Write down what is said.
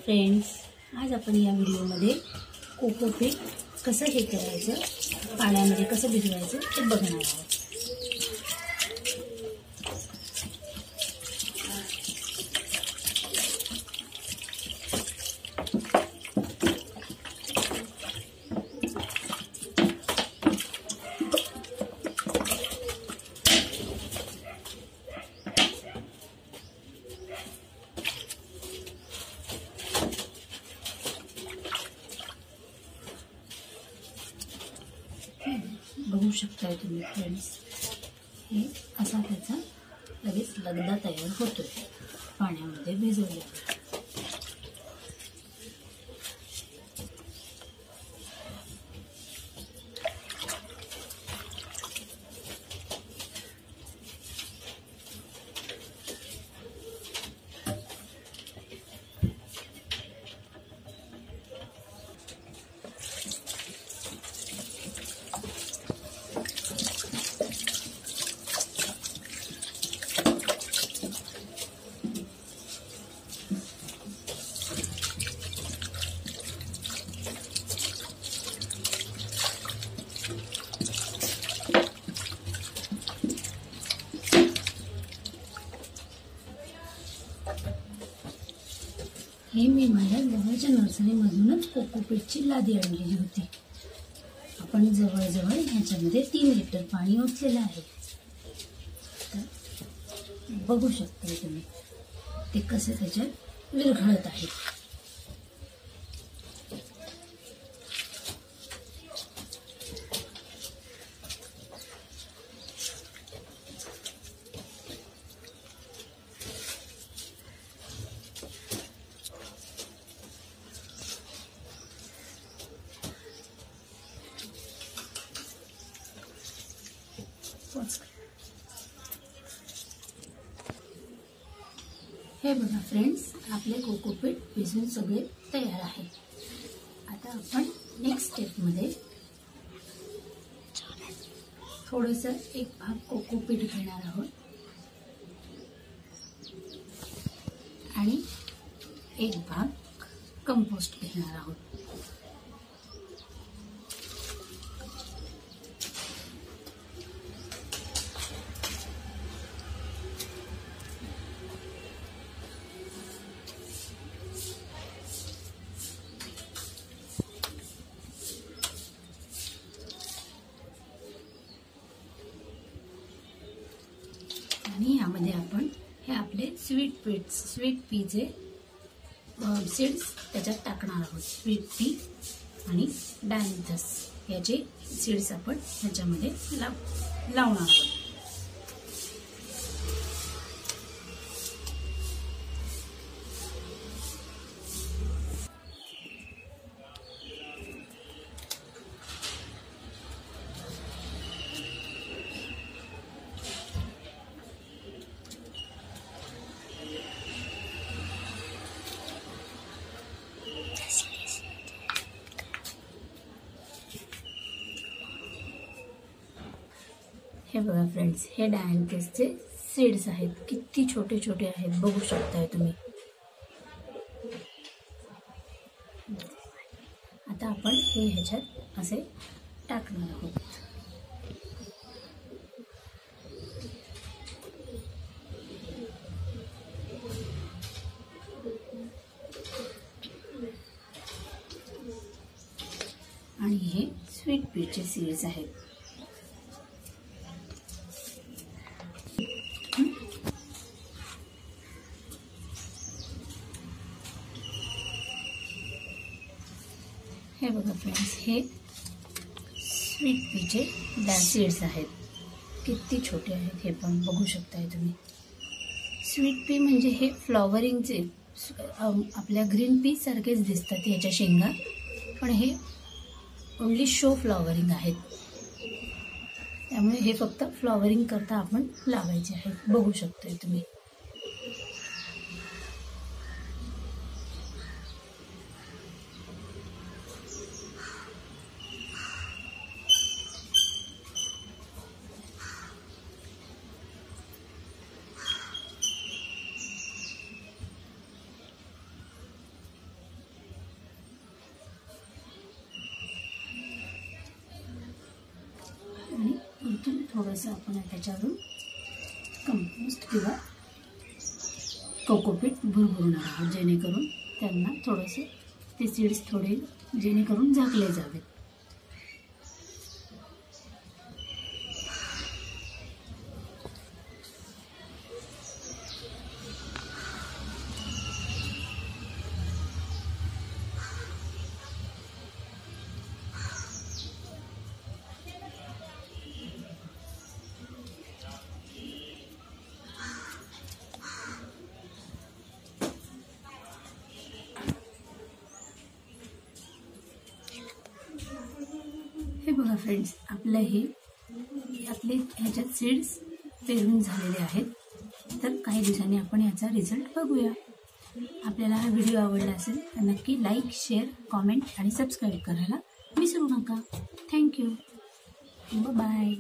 Friends, आज आपण या व्हिडिओमध्ये कोकोपीट कसं हे करायचं, पाण्यामध्ये कसं भिजवायचं ते बघणार आहोत। बघू शकता तुम्ही फ्रेंड्स, हे असा त्याचा लगेच लगदा तयार होतोय पाण्यामध्ये भिजवल्यावर। हे मी माझ्या जवळच्या नर्सरीमधूनच कोकोपीटची लादी आणलेली होती। आपण जवळजवळ ह्याच्यामध्ये 3 लिटर पाणी ओतलेलं आहे। तर बघू शकता तुम्ही ते कसे त्याच्यात विरघळत आहे। हे बघा फ्रेंड्स, आपले कोकोपीट भिजून सगळे तयार आहे। आता आपण नेक्स्ट स्टेपमध्ये थोडंसं एक भाग कोकोपीट घेणार आहोत आणि एक भाग कंपोस्ट घेणार आहोत। आणि यामध्ये आपण हे आपले स्वीट पीचे सीड्स त्याच्यात टाकणार आहोत। स्वीट पी आणि डायंथस याचे सीड्स आपण ह्याच्यामध्ये लावणार आहोत। हे बघा फ्रेंड्स, हे डायंथसचे सीड्स आहेत, किती छोटे छोटे आहेत बघू शकताय तुम्ही। आता आपण हे ह्याच्यात असे टाकणार आहोत। आणि हे स्वीट पीचे सीड्स आहेत। हे बघा फ्रेंड्स, हे स्वीट पीचे सीड्स आहेत, किती छोटे आहेत हे पण बघू शकताय तुम्ही। स्वीट पी म्हणजे हे फ्लॉवरिंगचे आपल्या ग्रीन पी सारखेच दिसतात याच्या शेंगा, पण हे ओन्ली शो फ्लॉवरिंग आहेत, त्यामुळे हे फक्त फ्लॉवरिंग करता आपण लावायचे आहेत बघू शकताय तुम्ही। थोडंसं आपण त्याच्यावरून कंपोस्ट किंवा कोकोपीट भरभरणार आहोत, जेणेकरून त्यांना थोडंसं ते सीड्स थोडे जेणेकरून झाकले जावेत. हे बघा फ्रेंड्स, आपलं हे आपले ह्याच्यात सीड्स पेरून झालेले आहेत. तर काही दिवसांनी आपण याचा रिझल्ट बघूया. आपल्याला हा व्हिडिओ आवडला असेल तर नक्की लाईक, शेअर, कॉमेंट आणि सबस्क्राईब करायला विसरू नका. थँक्यू. बाय.